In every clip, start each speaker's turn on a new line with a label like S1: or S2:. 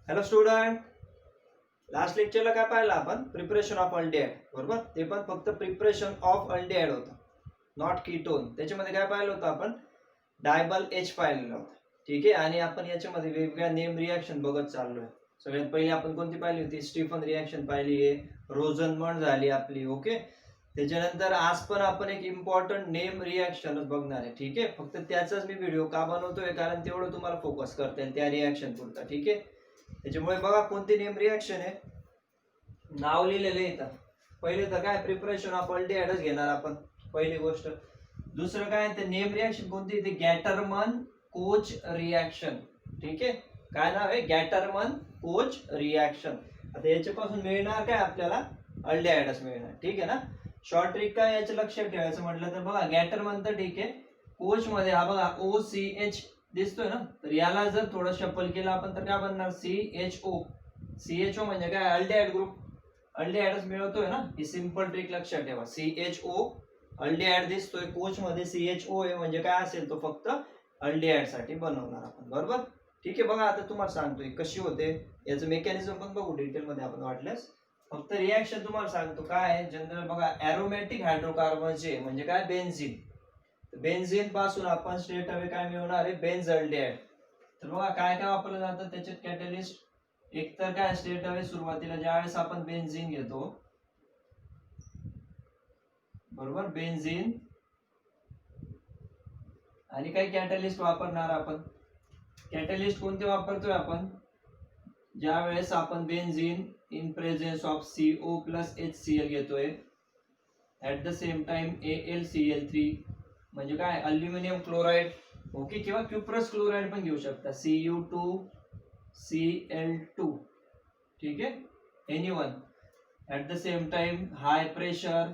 S1: Hello student, last लेक्चरला काय पाहिलं आपण? प्रिपरेशन ऑफ अल्डिहाइड, बरोबर? ते पण फक्त प्रिपरेशन ऑफ अल्डिहाइड होतं, नॉट कीटोन. त्याच्यामध्ये काय पाहिलं होतं आपण? डायबल एच पाहिलेलं होतं, ठीक आहे. आणि आपण याच्यामध्ये वेगवेगळ्या नेम रिॲक्शन बघत चाललोय. सगळ्यात पहिली आपण कोणती पाहिली होती? स्टीफन रिॲक्शन पाहिली आहे, रोझनमंड झाली आपली, ओके. त्याच्यानंतर आज पण आपण एक इम्पॉर्टंट नेम रिॲक्शनच बघणार आहे, ठीक आहे. फक्त त्याचाच मी व्हिडिओ का बनवतोय, कारण तेवढं तुम्हाला फोकस करता येईल त्या रिॲक्शन पुरता, ठीक आहे. त्याच्यामुळे बघा कोणती नेम रिॲक्शन आहे, नाव लिहिलेलं येतं. पहिले तर काय प्रिपरेशन ऑफ अल्डिहाइडच घेणार आपण, पहिली गोष्ट. दुसरं काय ते नेम रिॲक्शन कोणती? ते गॅटरमन कोच रिॲक्शन, ठीक आहे. काय नाव आहे? गॅटरमन कोच रिॲक्शन. आता याच्यापासून मिळणार काय आपल्याला? अल्डिहाइडच मिळणार, ठीक आहे ना. शॉर्ट ट्रिक काय याचं लक्षात ठेवायचं म्हटलं तर बघा, गॅटरमन तर ठीक आहे, कोच मध्ये हा बघा OCH दिसतोय ना, तर याला जर थोडं शफल केलं आपण तर काय बनणार? CHO. CHO म्हणजे काय? अल्डिहाइड ग्रुप, अल्डिहाइडच मिळवतोय ना. ही सिंपल ट्रिक लक्षात ठेवा. CHO अल्डिहाइड दिसतोय, कोच मध्ये CHO आहे म्हणजे काय असेल? तो फक्त अल्डिहाइड साठी बनवणार आपण, बरोबर? ठीक आहे. बघा आता तुम्हाला सांगतोय कशी होते, याचं मेकॅनिझम पण बघू डिटेल मध्ये आपण वाटल्यास. फक्त रिॲक्शन तुम्हाला सांगतो काय आहे जनरल. बघा एरोमॅटिक हायड्रोकार्बनचे म्हणजे काय? बेन्झीन. बेन्झीन पासून आपण स्ट्रेट अवे काय मिळवणार आहे? बेन्झल्डिहाइड. तर बघा काय काय वापरलं जातं त्याच्यात कॅटलिस्ट. एक तर काय स्ट्रेट अवे सुरुवातीला ज्यावेळेस आपण बेन्झीन घेतो, बरोबर, बेन्झीन, आणि काही कॅटलिस्ट वापरणार आपण. कॅटलिस्ट कोणते वापरतोय आपण? ज्या वेळेस आपण benzene in presence of CO plus HCl घेतोय, at the same time AlCl3 म्हणजे काय? अल्युमिनियम क्लोराइड, ओके, किंवा क्युप्रस क्लोराइड पण घेऊ शकता, Cu2Cl2, ठीक आहे. Anyone. At the same time high pressure,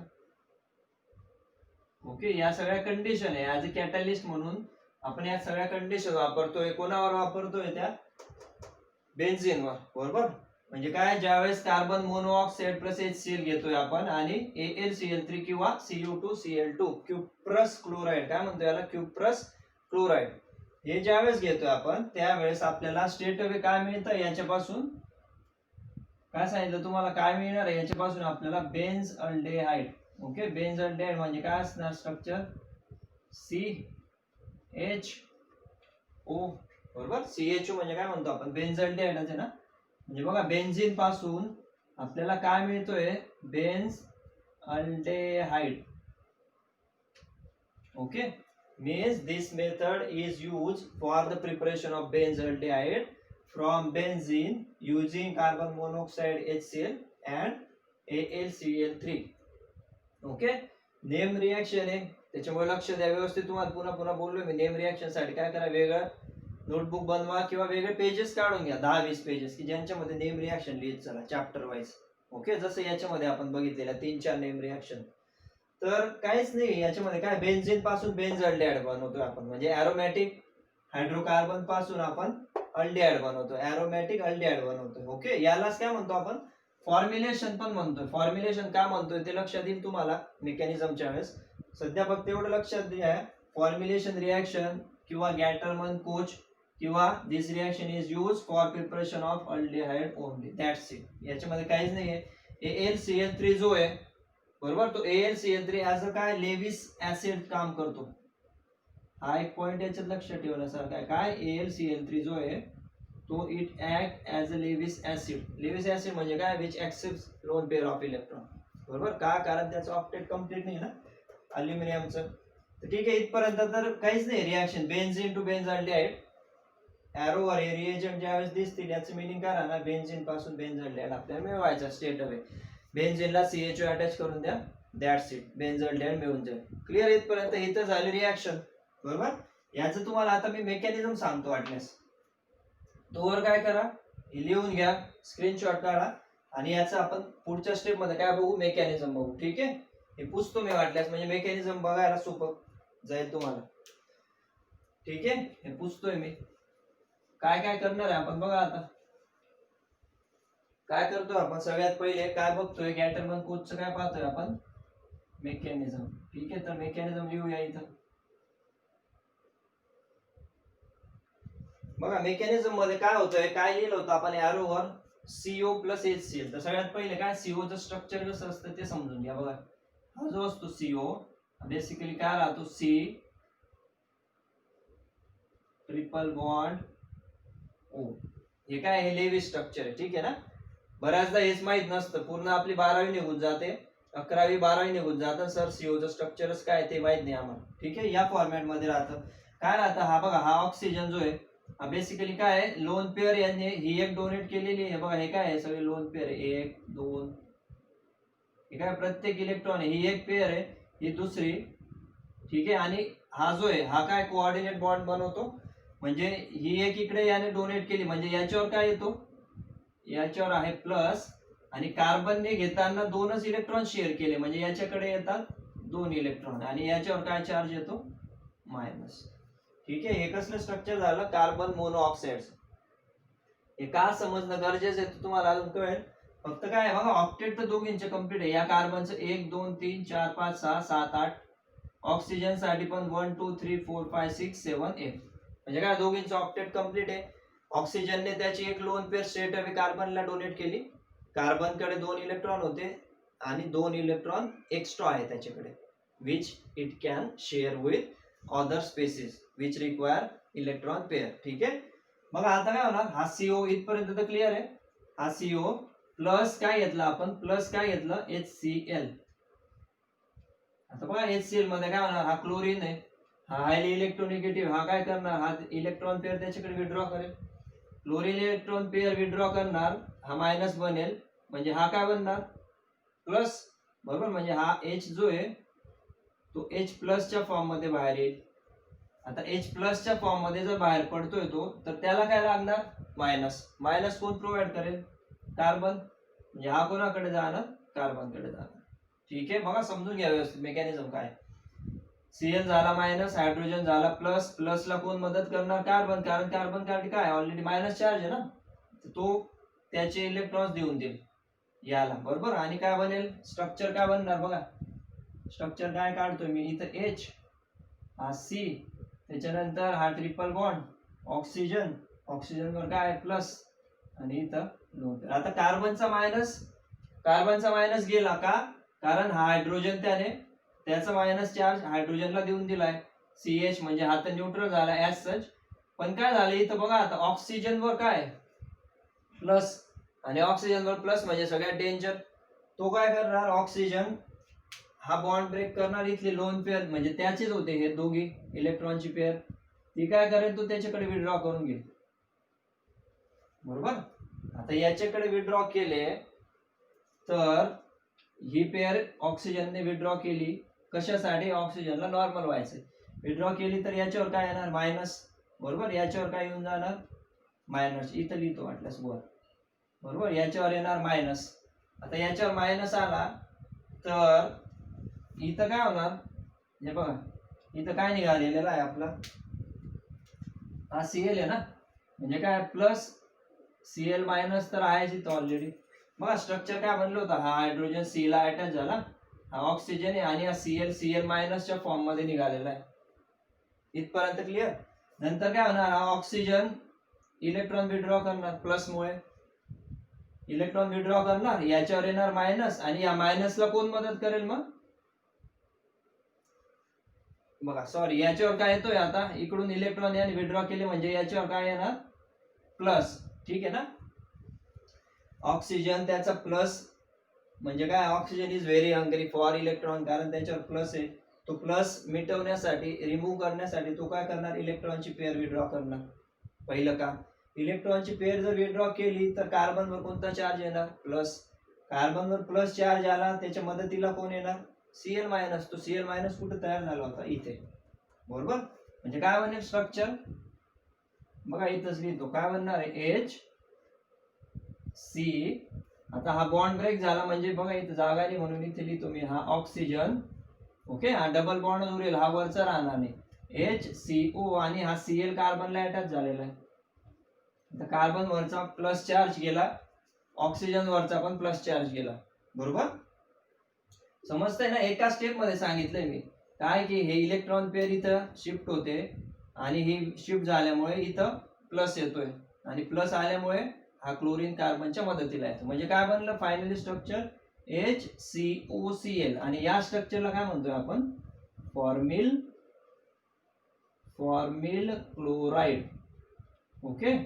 S1: okay. या सगळ्या कंडिशन आहे ऍज अ कॅटलिस्ट म्हणून आपण या सगळ्या कंडिशन वापरतोय. कोणावर वापरतोय? त्या बेन्झीनवर, बरोबर. म्हणजे काय? ज्यावेळेस कार्बन मोनोऑक्साइड प्लस HCl घेतोय आपण आणि AlCl3 किंवा Cu2Cl2, क्युप्रस क्लोराइड, काय म्हणतो याला? Cuprous chloride. हे ज्यावेळेस घेतोय आपण त्यावेळेस आपल्याला स्ट्रेट अवे काय मिळतं याच्यापासून? काय सांगितलं तुम्हाला? काय मिळणार आहे याच्यापासून आपल्याला? बेन्झल्डिहाइड, ओके. बेन्झल्डिहाइड म्हणजे काय असणार स्ट्रक्चर? CHO, बरोबर. CHO म्हणजे काय म्हणतो आपण? बेन्झल्डिहाइडच आहे ना. म्हणजे बघा बेन्झीन पासून आपल्याला काय मिळतोय? बेन्झल्डिहाइड, okay. means this method is used for the preparation of benzaldehyde from benzene using carbon monoxide HCl and AlCl3, okay. Name reaction आहे त्याच्यामुळे लक्ष द्या व्यवस्थित. तुम्हाला पुन्हा पुन्हा बोललोय मी, नेम रिॲक्शन साठी काय करा? वेगळं नोटबुक बनवा किंवा वेगळे पेजेस काढून घ्या, 10-20 पेजेस, की ज्यांच्यामध्ये नेम रिॲक्शन लिहित चला चॅप्टर वाईज, ओके. जसं याच्यामध्ये आपण बघितलेल्या 3-4 नेम रिॲक्शन. तर काहीच नाही याच्यामध्ये. काय? बेन्झीन पासून बेन्झल्डिहाइड बनवतोय आपण, म्हणजे एरोमॅटिक हायड्रोकार्बन पासून आपण अल्डिहाइड बनवतोय, एरोमॅटिक अल्डिहाइड बनवतोय, ओके. यालाच काय म्हणतो आपण? फॉर्म्युलेशन पण म्हणतोय. फॉर्म्युलेशन का म्हणतोय ते लक्षात येईल तुम्हाला मेकॅनिझमच्या वेळेस. सध्या फक्त एवढं लक्षात द्या, फॉर्म्युलेशन रिॲक्शन किंवा गॅटरमन कोच किंवा this reaction is use for preparation of aldehyde only, that's it. याच्यामध्ये काहीच नाहीये. AlCl3 जो आहे, बरोबर, तो AlCl3 ऍज अ काय? लेविस ऍसिड काम करतो. हा एक पॉइंट याच्यात लक्षात ठेवण्यासारखा आहे. काय? AlCl3 जो आहे तो it act as a Lewis acid. Lewis acid म्हणजे काय? Which accepts lone pair of electron, बरोबर. का? कारण त्याचं ऑक्टेट कम्प्लीट नाही ना अल्युमिनियमचं. तर ठीक आहे, इथपर्यंत तर काहीच नाही रिॲक्शन. बेन्झीन टू बेन्झल्डिहाइड, एरोवर हे रिएजंट ज्यावेळेस दिसतील याचं मिनिंग करा ना, बेन्झीन पासून बेन्झल्डिहाइड आपल्याला मिळवायचा स्ट्रेट अवे. बेन्झीनला CHO अटॅच करून द्या, दॅट्स इट, बेन्झल्डिहाइड मिळून जाईल. क्लिअर? इथपर्यंत इथं झाली रिॲक्शन, बरोबर. याचं तुम्हाला आता मी मेकॅनिझम सांगतो वाटल्यास. तोवर काय करा? लिहून घ्या, स्क्रीनशॉट काढा, आणि याचं आपण पुढच्या स्टेप मध्ये काय बघू? मेकॅनिझम बघू, ठीक आहे. हे पुसतो मी वाटल्यास, म्हणजे मेकॅनिझम बघायला सोपं जाईल तुम्हाला, ठीक आहे. हे पुसतोय मी. काय काय करणार आहे आपण बघा. आता काय करतोय आपण? सगळ्यात पहिले काय बघतोय? गॅटरमन कोचचं काय पाहतोय आपण? मेकॅनिझम, ठीक आहे. तर मेकॅनिझम लिहूया इथं. बघा मेकॅनिझम मध्ये काय होतंय, काय लिहिलं होतं आपण एरोवर CO प्लस HCl. तर सगळ्यात पहिले काय सीओचं स्ट्रक्चर कसं असतं ते समजून घ्या. बघा हा जो असतो CO बेसिकली काय राहतो, C ट्रिपल बॉन्ड O. हे काय हे लेवी स्ट्रक्चर आहे, ठीक आहे ना. बऱ्याचदा हेच माहित नसतं, पूर्ण आपली 12वी निघून जाते, 11वी 12वी निघून जातं, सर सीओचं स्ट्रक्चरच काय ते माहित नाही आम्हाला, ठीक आहे. या फॉर्मॅट मध्ये राहतं. काय राहतं, हा बघा हा ऑक्सिजन जो आहे हा बेसिकली काय आहे, लोन पेअर यांनी ही एक डोनेट केलेली आहे. बघा हे काय आहे, सगळे लोन पेअर आहे, 1 2, हे काय प्रत्येक इलेक्ट्रॉन आहे, ही एक पेअर आहे, ही दुसरी, ठीक आहे. आणि हा जो आहे हा काय कोऑर्डिनेट बॉन्ड बनवतो, म्हणजे ही एक इकडे याने डोनेट केली, म्हणजे याच्यावर काय येतो, याच्यावर आहे प्लस, आणि कार्बनने घेताना 2च इलेक्ट्रॉन शेअर केले, म्हणजे याच्याकडे येतात 2 इलेक्ट्रॉन आणि याच्यावर काय चार्ज येतो, मायनस. ठीक आहे. हे कसलं स्ट्रक्चर झालं, कार्बन मोनोऑक्साइड. हे का समजणं गरजेचं आहे तुम्हाला अजून कळेल. फक्त काय बघा ऑक्टेट तर दोघींचे कम्प्लीट आहे. या कार्बनचं 1 2 3 4 5 6 7 8, ऑक्सिजन साठी पण 1 2 3 4 5 6 7 8, म्हणजे काय दोघींचं ऑक्टेट कम्प्लीट आहे. ऑक्सिजनने त्याची एक लोन पेअर स्ट्रेट अवे कार्बनला डोनेट केली. कार्बनकडे 2 इलेक्ट्रॉन होते आणि 2 इलेक्ट्रॉन एक्स्ट्रा आहे त्याच्याकडे, which it can share with other species which require electron pair. ठीक आहे. मग आता काय होणार, हा सीओ इथपर्यंत तर क्लिअर आहे. हा सीओ प्लस काय घेतला आपण, प्लस काय घेतलं, HCl. आता बघा HCl मध्ये काय होणार, हा क्लोरीन आहे, हा हायली इलेक्ट्रोनिगेटिव्ह, हा काय करणार, हा इलेक्ट्रॉन पेअर त्याच्याकडे विड्रॉ करेल. क्लोरीन इलेक्ट्रॉन पेअर विड्रॉ करणार, हा मायनस बनेल, म्हणजे हा काय बनणार, प्लस, बरोबर. म्हणजे हा H जो आहे तो H प्लसच्या फॉर्म मध्ये बाहेर येईल. आता H प्लसच्या फॉर्म मध्ये जर बाहेर पडतोय तो, तर त्याला काय लागणार, मायनस. मायनस कोण प्रोव्हाइड करेल, कार्बन, म्हणजे हा कोणाकडे जाणार, कार्बनकडे जाणार. ठीक आहे. बघा समजून घ्या व्यवस्थित मेकॅनिझम काय. Cl झाला मायनस, हायड्रोजन झाला प्लस, प्लसला कोण मदत करणार, कार्बन, कारण कार्बन कडे काय ऑलरेडी मायनस चार्ज आहे ना, तो त्याचे इलेक्ट्रॉन्स देऊन देईल याला, बरोबर. आणि काय बनेल, स्ट्रक्चर काय बनणार बघा, स्ट्रक्चर काय काढतोय मी इथं, H, हा C, त्याच्यानंतर हा ट्रिपल बॉन्ड, ऑक्सिजन, ऑक्सिजन वर काय प्लस, आणि इथं दोन. आता कार्बनचा मायनस गेला का, कारण हा हायड्रोजन त्याचा मायनस चार्ज हायड्रोजनला देऊन दिलाय, CH, म्हणजे हा तर न्यूट्रल झाला ऍज सच. पण काय झालं इथं बघा, आता ऑक्सिजन वर काय प्लस, आणि ऑक्सिजन वर प्लस म्हणजे सगळ्यात डेंजर. तो काय करणार, ऑक्सिजन हा बॉन्ड ब्रेक करणार, इथली लोन पेअर म्हणजे त्याचेच होते हे दोघी इलेक्ट्रॉनची पेअर, ती काय करेल, तो त्याच्याकडे विड्रॉ करून घेईल, बरोबर. आता याच्याकडे विड्रॉ केले तर ही पेअर ऑक्सिजनने विड्रॉ केली, कशासाठी, ऑक्सिजनला नॉर्मल व्हायचं. विड्रॉ केली तर याच्यावर काय येणार, मायनस, बरोबर. याच्यावर काय येऊन जाणार, मायनस, इथं लिहितो वाटल्यास वर, बरोबर. याच्यावर येणार मायनस. आता याच्यावर मायनस आला तर इथं काय होणार, हे बघा इथं काय निघालेलं आहे आपला, हा Cl आहे ना, म्हणजे काय प्लस Cl मायनस तर आहेच इथं ऑलरेडी. बघा स्ट्रक्चर काय बनलं होतं, हा हायड्रोजन C ला अटॅच झाला, हा ऑक्सिजन आहे, आणि हा Cl मायनसच्या फॉर्म मध्ये निघालेला आहे. इथपर्यंत क्लिअर. नंतर काय होणार, हा ऑक्सिजन इलेक्ट्रॉन विड्रॉ करणार, प्लस मुळे इलेक्ट्रॉन विड्रॉ करणार, याच्यावर येणार मायनस, आणि या मायनसला कोण मदत करेल मग, बघा सॉरी, याच्यावर काय येतोय, आता इकडून इलेक्ट्रॉन याने विड्रॉ केले म्हणजे याच्यावर काय येणार, प्लस. ठीक आहे ना. ऑक्सिजन त्याचा प्लस, म्हणजे काय, oxygen is very hungry for electron, कारण त्याच्यावर प्लस आहे. तो प्लस मिटवण्यासाठी, रिमूव्ह करण्यासाठी तो काय करणार, इलेक्ट्रॉनची पेअर विड्रॉ करणार. पहिलं काम, इलेक्ट्रॉनची पेअर जर विड्रॉ केली तर कार्बनवर कोणता चार्ज येणार, प्लस. कार्बनवर प्लस चार्ज आला, त्याच्या मदतीला कोण येणार, Cl मायनस. तो Cl मायनस कुठे तयार झाला होता, इथे, बरोबर. म्हणजे काय बनेल स्ट्रक्चर, बघा इथंच लिहितो, काय बनणार आहे, HC. आता हा बॉन्ड ब्रेक झाला, म्हणजे बघा इथं जागा नाही म्हणून इथे लिहितो मी, हा ऑक्सिजन, ओके. हा डबल बॉन्ड उरेल, हा वरचा राहणार नाही, HCO, आणि हा Cl कार्बनला अटॅच झालेला आहे. आता कार्बन वरचा प्लस चार्ज गेला, ऑक्सिजन वरचा पण प्लस चार्ज गेला, बरोबर. समजतंय ना. एका स्टेप मध्ये सांगितलंय मी काय, की हे इलेक्ट्रॉन पेअर इथं शिफ्ट होते, आणि ही शिफ्ट झाल्यामुळे इथं प्लस येतोय आणि प्लस आल्यामुळे हा क्लोरीन कार्बनच्या मदतीला येतो. म्हणजे काय बनलं फायनली स्ट्रक्चर HCOCl. आणि या स्ट्रक्चरला काय म्हणतोय आपण formal chloride. Okay,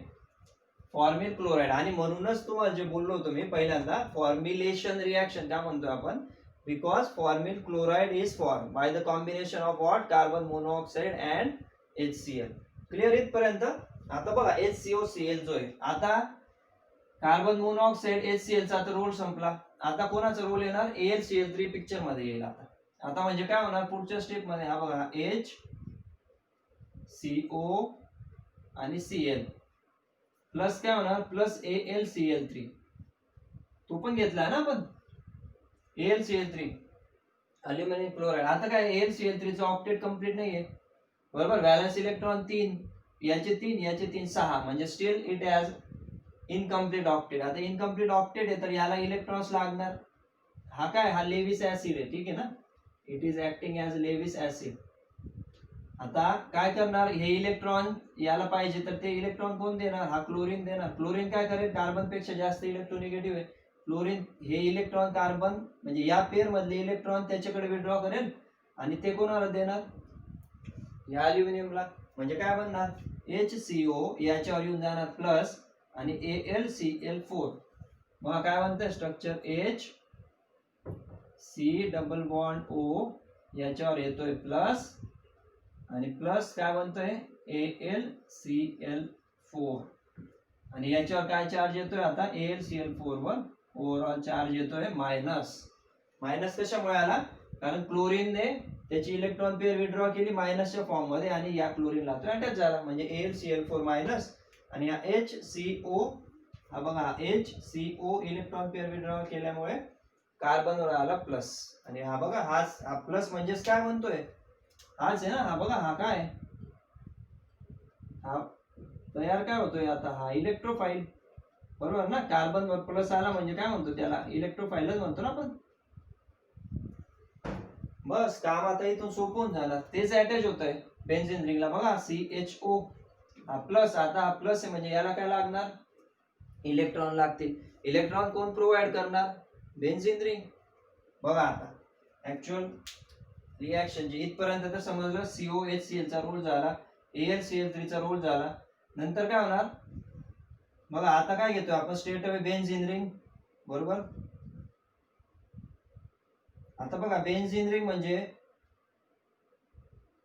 S1: formal chloride. आणि म्हणूनच तुम्हाला जे बोललो होतो मी पहिल्यांदा फॉर्मिलेशन रिएक्शन का म्हणतोय आपण, because formal chloride is form by the combination of what carbon monoxide and HCl. Clear इथपर्यंत. आता बघा HCOCl जो आहे, आता कार्बन मोनोऑक्साइड HCl चा तर रोल संपला. आता कोणाचा रोल येणार AlCl3 पिक्चर मध्ये येईल. आता म्हणजे काय होणार पुढच्या स्टेप मध्ये, हा बघा HCO आणि Cl प्लस काय होणार प्लस AlCl3, तो पण घेतला ना आपण AlCl3 अल्युमिनियम क्लोराइड. आता काय AlCl3 चा ऑक्टेट कंप्लीट नाहीये बरोबर, व्हॅलन्स इलेक्ट्रॉन 3, याचे 3 याचे 3 6, म्हणजे still it has incomplete octet. आता इनकम्प्लीट ऑक्टेट आहे तर याला इलेक्ट्रॉन्स लागणार. हा काय हा लेविस ऍसिड आहे, ठीक आहे ना, it is acting as Lewis acid. आता काय करणार, हे इलेक्ट्रॉन याला पाहिजे तर ते इलेक्ट्रॉन कोण देणार, हा क्लोरीन देणार. क्लोरीन काय करेल कार्बन पेक्षा जास्त इलेक्ट्रोनिगेटिव्ह आहे. क्लोरीन हे इलेक्ट्रॉन कार्बन म्हणजे या पेअर मधले इलेक्ट्रॉन त्याच्याकडे विड्रॉ करेल आणि ते कोणाला देणार, या अल्युमिनियमला. म्हणजे काय बनणार HCO याच्यावर येऊन जाणार प्लस आणि AlCl4. मग काय बनतंय structure HC double bond O याच्यावर येतोय प्लस आणि प्लस काय बनतोय AlCl4 आणि याच्यावर काय चार्ज येतोय आता AlCl4 वर ओव्हरऑल चार्ज येतोय मायनस. मायनस कशामुळे आला, कारण क्लोरीनने त्याची इलेक्ट्रॉन पेअर विड्रॉ केली मायनसच्या फॉर्म मध्ये आणि या क्लोरीनला तो अटॅच झाला, म्हणजे AlCl4 मायनस आणि या HCO, हा बघा HCO इलेक्ट्रॉन पेअर विड्रॉ केल्यामुळे कार्बनवर आला प्लस. आणि हा बघा हा प्लस म्हणजेच काय म्हणतोय हाच आहे ना, हा बघा हा काय हा तयार काय होतोय आता, हा इलेक्ट्रोफाइल बरोबर ना. कार्बन वर प्लस आला म्हणजे काय म्हणतो त्याला इलेक्ट्रोफाइलच म्हणतो ना आपण. बस काम आता इथून सोपवून झालं, तेच अटॅच होत आहे बेन्झीन रिंगला. बघा CHO हा प्लस, आता हा प्लस आहे म्हणजे याला काय लागणार इलेक्ट्रॉन लागतील. इलेक्ट्रॉन कोण प्रोव्हाइड करणार बेन्झीन रिंग. बघा आता ऍक्च्युअल रिएक्शन जी इथपर्यंत तर समजलं, COHCl चा रोल झाला, AlCl3 चा रोल झाला. नंतर काय होणार बघा, आता काय घेतोय आपण स्ट्रेट अवे बेन्झीन रिंग बरोबर. आता बघा बेन्झीन रिंग म्हणजे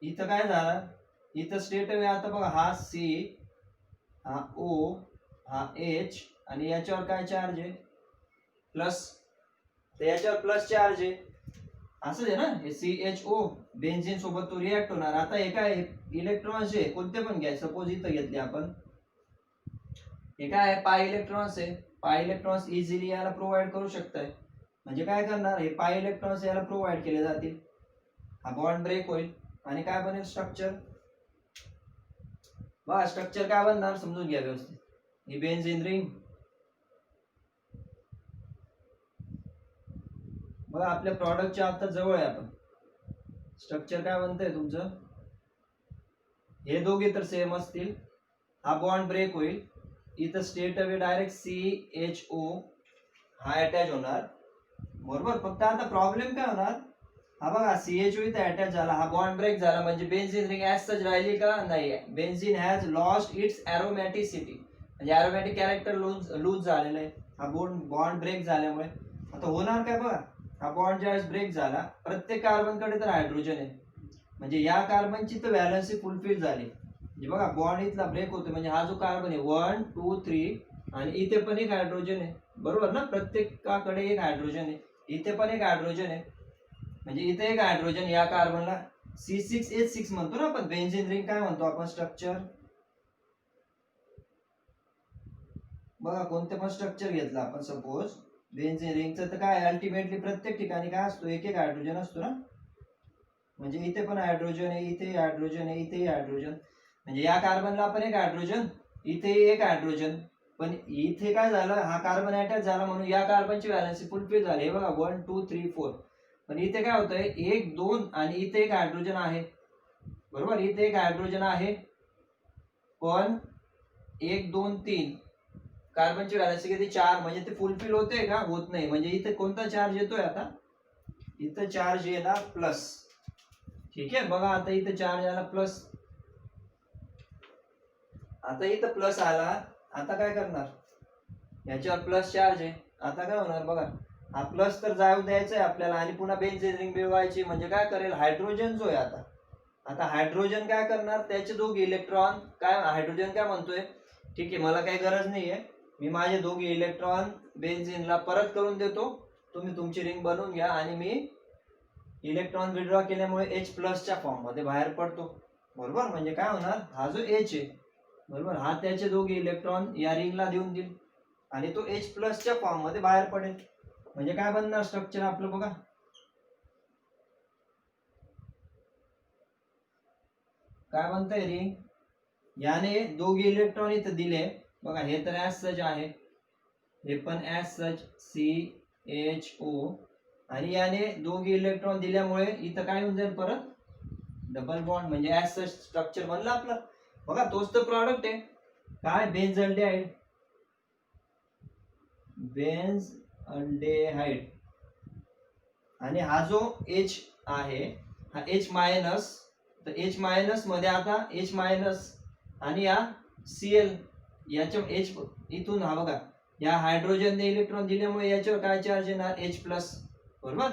S1: इथं काय झालं, इथं स्ट्रेट अवे आता बघा हा C हा O हा H आणि याच्यावर काय चार्ज आहे प्लस, तर याच्यावर प्लस चार्ज आहे असं आहे ना. हे CHO बेन्झीन सोबत तो रिॲक्ट होणार. आता हे काय इलेक्ट्रॉन्स आहे कोणते पण घ्या, सपोज इथं घेतले आपण, हे काय आहे पाय इलेक्ट्रॉन्स आहे. पाय इलेक्ट्रॉन्स इझिली याला प्रोव्हाइड करू शकताय. म्हणजे काय करणार हे पाय इलेक्ट्रॉन्स याला प्रोव्हाइड केले जातील, हा बॉन्ड ब्रेक होईल आणि काय बनेल स्ट्रक्चर. बघा स्ट्रक्चर काय बनणार समजून घ्या व्यवस्थित. ही बेन्झीन रिंग बघा आपल्या प्रॉडक्टच्या आता जवळ आहे आपण. स्ट्रक्चर काय बनतंय तुमचं, हे दोघे तर सेम असतील, हा बॉन्ड ब्रेक होईल, इथं स्ट्रेट अवे डायरेक्ट CHO हा अटॅच होणार बरोबर. फक्त आता प्रॉब्लेम काय होणार, हा बघा CHO इथे अटॅच झाला, हा बॉन्ड ब्रेक झाला म्हणजे बेन्झीन रिंग ऍज सच राहिली का नाही. बेन्झीन हॅज लॉस्ट इट्स एरोमॅटिसिटी, म्हणजे एरोमॅटिक कॅरेक्टर लूज झालेलं आहे हा बॉन्ड ब्रेक झाल्यामुळे. आता होणार काय बघा, हा बॉन्ड ज्यावेळेस ब्रेक झाला प्रत्येक कार्बन कडे तर हायड्रोजन आहे, म्हणजे या कार्बनची तर व्हॅलन्सी फुलफिल झाली. म्हणजे बघा बॉन्ड इथला ब्रेक होतो म्हणजे हा जो कार्बन आहे 1 2 3 आणि इथे पण एक हायड्रोजन आहे बरोबर ना, प्रत्येकाकडे एक हायड्रोजन आहे, इथे पण एक हायड्रोजन आहे, म्हणजे इथे एक हायड्रोजन या कार्बनला C6H6 म्हणतो ना आपण. बेन्झीन रिंग काय म्हणतो आपण स्ट्रक्चर, बघा कोणते पण स्ट्रक्चर घेतलं आपण सपोज बेन्झीन रिंगचं, तर काय अल्टिमेटली प्रत्येक ठिकाणी काय असतो एक एक हायड्रोजन असतो ना. म्हणजे इथे पण हायड्रोजन आहे, इथे हायड्रोजन आहे, इथे हायड्रोजन, म्हणजे या कार्बनला पण एक हायड्रोजन, इथे एक हायड्रोजन. पण इथे काय झालं हा कार्बन अटॅच झाला म्हणून या कार्बनची व्हॅलन्सी फुलफिल झाली. हे बघा 1 2 3 4, पण इथे काय होतंय 1 2 आणि इथे एक हायड्रोजन आहे बरोबर, इथे एक हायड्रोजन आहे पण 1 2 3 कार्बनची व्हॅलेन्सी किती 4, म्हणजे ते फुलफिल होते का, होत नाही. म्हणजे इथे कोणता चार्ज येतोय, आता इथं चार्ज येणार प्लस. ठीक आहे, बघा आता इथं चार्ज आला प्लस, आता इथं प्लस आला. आता काय करणार, याच्यावर प्लस चार्ज आहे. आता काय होणार बघा, हा प्लस तर जाऊ द्यायचा आहे आपल्याला आणि पुन्हा बेन्झीन रिंग मिळवायची. म्हणजे काय करेल, हायड्रोजन जो आहे आता हायड्रोजन काय करणार, त्याचे दोघे इलेक्ट्रॉन काय, हायड्रोजन काय म्हणतोय, ठीक आहे मला काही गरज नाहीये, मी माझे दोघे इलेक्ट्रॉन बेन्झीनला परत करून देतो, तुम्ही तुमची रिंग बनवून घ्या. आणि मी इलेक्ट्रॉन विड्रॉ केल्यामुळे H प्लसच्या फॉर्म मध्ये बाहेर पडतो. बरोबर, म्हणजे काय होणार, हा जो H आहे बरोबर, हा त्याचे दोघे इलेक्ट्रॉन या रिंगला देऊन देईल आणि तो H प्लसच्या फॉर्म मध्ये बाहेर पडेल. म्हणजे काय बनणार स्ट्रक्चर आपलं बघा, काय बनतंय रिंग, याने दोघे इलेक्ट्रॉन इथं दिले बघा, हे तर ऍज सच आहे, हे पण ऍज सच CHO, आणि याने दोघे इलेक्ट्रॉन दिल्यामुळे इथं काय होऊन जाईल परत डबल बॉन्ड, म्हणजे ऍज सच स्ट्रक्चर बनलं आपलं. बघा तोच तर प्रॉडक्ट आहे काय, बेन्झल्डेहाइड, बेन्झल्डेहाइड. आणि हा जो H आहे हा H मायनस, तर H मायनस मध्ये आता H मायनस आणि या Cl याच्या H इथून हा बघा, या हायड्रोजनने इलेक्ट्रॉन दिल्यामुळे याच्यावर काय चार्ज येणार H प्लस, बरोबर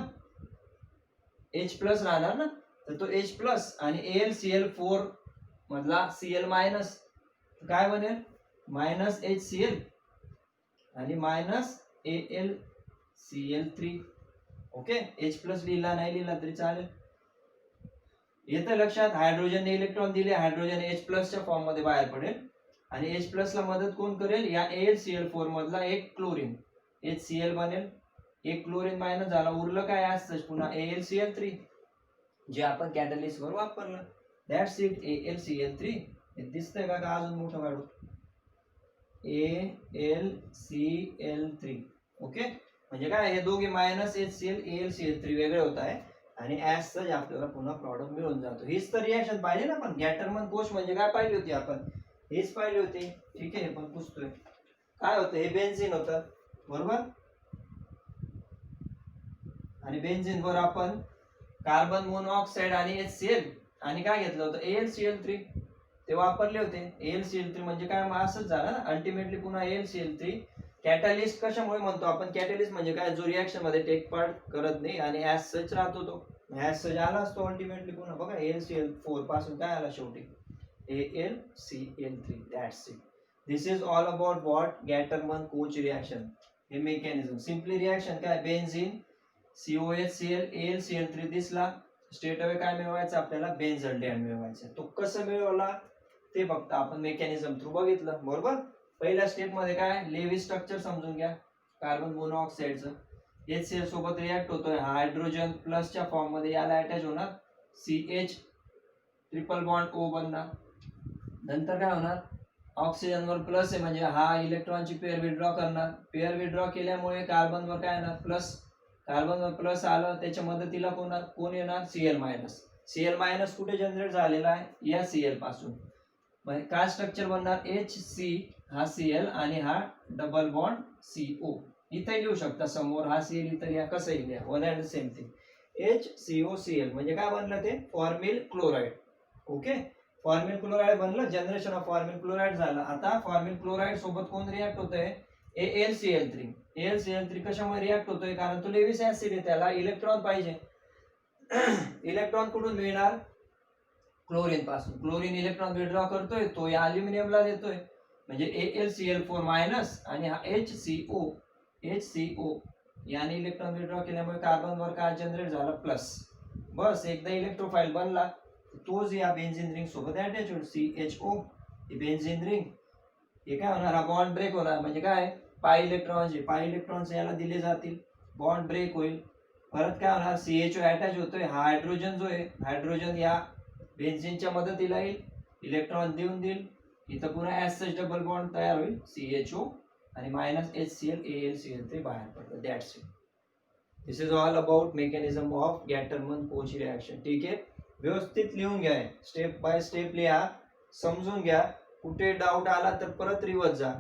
S1: H प्लस राहणार ना, तर तो H प्लस आणि AlCl4 मधला Cl मायनस काय बनेल मायनस HCl आणि minus AlCl3. Okay, H plus लिहिला नाही लिहिला तरी चालेल. येतं लक्षात, हायड्रोजनने इलेक्ट्रॉन दिले, हायड्रोजन H प्लसच्या फॉर्म मध्ये बाहेर पडेल आणि H प्लस ला मदत कोण करेल, या AlCl4 मधला एक क्लोरीन HCl बनेल, एक क्लोरीन मायनस झाला, उरलं काय असतं पुन्हा AlCl3 जे आपण कॅटलिस्ट वर वापरलं. That's it, AlCl3. हे दिसतंय का अजून मोठं काढू, AlCl3. ओके, म्हणजे काय, हे दोघे मायनस HCl AlCl3 वेगळे होत आहे आणि ऍज सच आपल्याला पुन्हा प्रॉडक्ट मिळून जातो. हीच तर रिएक्शन पाहिली ना आपण, गॅटरमन कोश म्हणजे काय पाहिली होती आपण, हेच पाहिली होती. ठीक आहे, पण पुसतोय काय होतं, हे बेन्झीन होतं बरोबर, आणि बेन्झीन वर आपण कार्बन मोनॉक्साइड आणि HCl आणि काय घेतलं होतं AlCl3 ते वापरले होते. AlCl3 म्हणजे काय, असंच झालं ना अल्टिमेटली पुन्हा AlCl3. कॅटलिस्ट कशामुळे म्हणतो आपण, कॅटलिस्ट म्हणजे काय, जो रिएक्शन मध्ये टेक पार्ट करत नाही आणि ऍज सच राहतो, तो ऍज सच आला असतो अल्टिमेटली पुन्हा. बघा AlCl4 पासून काय आला शेवटी AlCl3. That's it, this is all about what Gattermann Koch reaction. हे मेकॅनिझम सिम्पली रिएक्शन काय, बेन्झीन COHCl AlCl3 दिसला, स्ट्रेट अवे काय मिळवायचं आपल्याला, बेन्झल्डेहाइड मिळवायचं. तो कसं मिळवला ते फक्त आपण मेकॅनिझम थ्रू बघितलं बरोबर. पहिल्या स्टेप मध्ये काय, लेव्हिस स्ट्रक्चर समजून घ्या, कार्बन मोनॉक्साइडचं HCl सोबत रिॲक्ट होतोय, हायड्रोजन प्लसच्या फॉर्म मध्ये याला अटॅच होणार, CH ट्रिपल बॉन्ड O बनणार. नंतर काय होणार, ऑक्सिजन वर प्लस आहे म्हणजे हा इलेक्ट्रॉनची पेअर विड्रॉ करणार, पेअर विड्रॉ केल्यामुळे कार्बन वर काय येणार प्लस, कार्बन वर प्लस आलं, त्याच्या मदतीला कोण येणार Cl मायनस. Cl मायनस कुठे जनरेट झालेला आहे, या Cl पासून. म्हणजे काय स्ट्रक्चर बनणार, HC हा Cl आणि हा डबल बॉन्ड CO. इथे लिहू शकता समोर, हा Cl इथे या, कसंही लिहा, one and same thing. HCOCl म्हणजे काय बनलं ते, formal chloride. Okay, formal chloride बनलं, जनरेशन ऑफ फॉर्मिल क्लोराइड झालं. आता फॉर्मिल क्लोराइड सोबत कोण रिॲक्ट होतंय, AlCl3. AlCl3 कशामुळे रिॲक्ट होतोय, कारण तो लेव्हिस ऍसिड आहे, त्याला इलेक्ट्रॉन पाहिजे. इलेक्ट्रॉन कुठून मिळणार, क्लोरीन पासून. क्लोरीन इलेक्ट्रॉन विड्रॉ करतोय, तो या अल्युमिनियमला देतोय, म्हणजे AlCl4 मायनस आणि हा HCO याने इलेक्ट्रॉन विड्रॉ केल्यामुळे कार्बन वर काय जनरेट झाला प्लस. बस एकदा इलेक्ट्रोफाइल बनला, तोच या बेन्झीन रिंग सोबत अटॅच होईल, CHO. ही बेन्झीन रिंग, हे काय होणार, हा बॉन्ड ब्रेक होणार, म्हणजे काय, पाय इलेक्ट्रॉन्स याला दिले जातील, बॉन्ड ब्रेक होईल. परत काय होणार, CHO अटॅच होतोय, हा हायड्रोजन जो आहे, हायड्रोजन या बेन्झीनच्या मदतीला येईल, इलेक्ट्रॉन देऊन देईल, इथं पुन्हा ऍज सच डबल बॉन्ड तयार होईल, CHO आणि मायनस HCl AlCl3 बाहेर पडतं. That's it, this is all about mechanism of Gattermann Koch reaction. ठीक आहे, व्यवस्थित लिहून घ्या, स्टेप बाय स्टेप लिहा, समजून घ्या. कुठे डाऊट आला तर परत रिवर्स जा,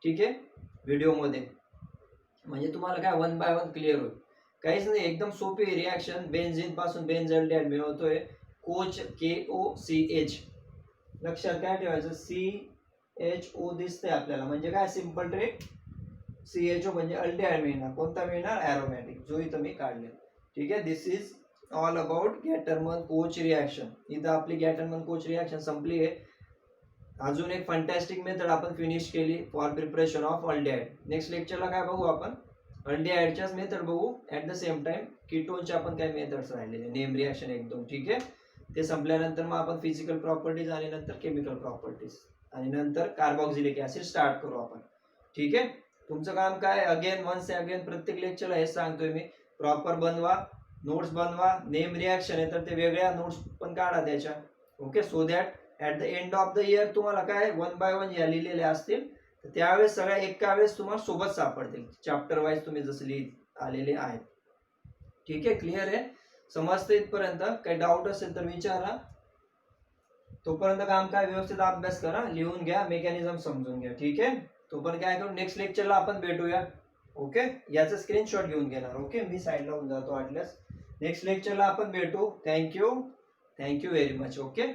S1: ठीक आहे, व्हिडिओमध्ये, म्हणजे तुम्हाला काय 1 बाय 1 क्लिअर होईल. काहीच नाही, एकदम सोपी रिॲक्शन. बेन्झीन पासून बेन्झाल्डिहाइड मिळवतोय. कोच KOCH, लक्षात काय ठेवायचं, CHO दिसतंय आपल्याला, म्हणजे काय सिंपल ट्रिक, CHO म्हणजे अल्डिहाइड मिळणार. कोणता मिळणार, ॲरोमॅटिक, जो इथं मी काढले, ठीक आहे. This is all about Gattermann Koch reaction. इथं आपली गॅटरमन कोच रिॲक्शन संपली आहे. अजून एक फंटॅस्टिक मेथड आपण फिनिश केली for preparation of aldehyde. Next लेक्चरला काय बघू आपण, अल्डिहाइडच्याच मेथड बघू. ऍट द सेम टाइम कीटोनचे आपण काही मेथड्स राहिलेले, नेम रिॲक्शन 1-2, ठीक आहे. ते संपल्यानंतर मग आपण फिजिकल प्रॉपर्टीज आणि नंतर केमिकल प्रॉपर्टीज आणि नंतर कार्बोक्सिलिक ऍसिड स्टार्ट करू आपण, ठीक आहे. तुमचं काम काय, अगेन वन्स अगेन प्रत्येक लेक्चरला हेच सांगतोय मी, प्रॉपर बनवा, नोट्स बनवा. नेम रिॲक्शन आहे तर ते वेगळ्या नोट्स पण काढा त्याच्या, okay, so that at the end of the year तुम्हाला काय 1 बाय 1 या लिहिलेल्या असतील, तर त्यावेळेस सगळ्या एका वेळेस तुम्हाला सोबत सापडतील, चॅप्टर वाईज तुम्ही जसं लिहित आलेले आहेत, ठीक आहे. क्लिअर आहे, समजतं इथपर्यंत? काही डाऊट असेल तर विचारा. तोपर्यंत काम काय, व्यवस्थित अभ्यास करा, लिहून घ्या, मेकॅनिझम समजून घ्या, ठीक आहे. तोपर्यंत काय करू, नेक्स्ट लेक्चरला आपण भेटूया, ओके. याचा स्क्रीनशॉट घेऊन घेणार, ओके, मी साईडला होऊन जातो वाटल्यास. नेक्स्ट लेक्चरला आपण भेटू. Thank you very much, okay.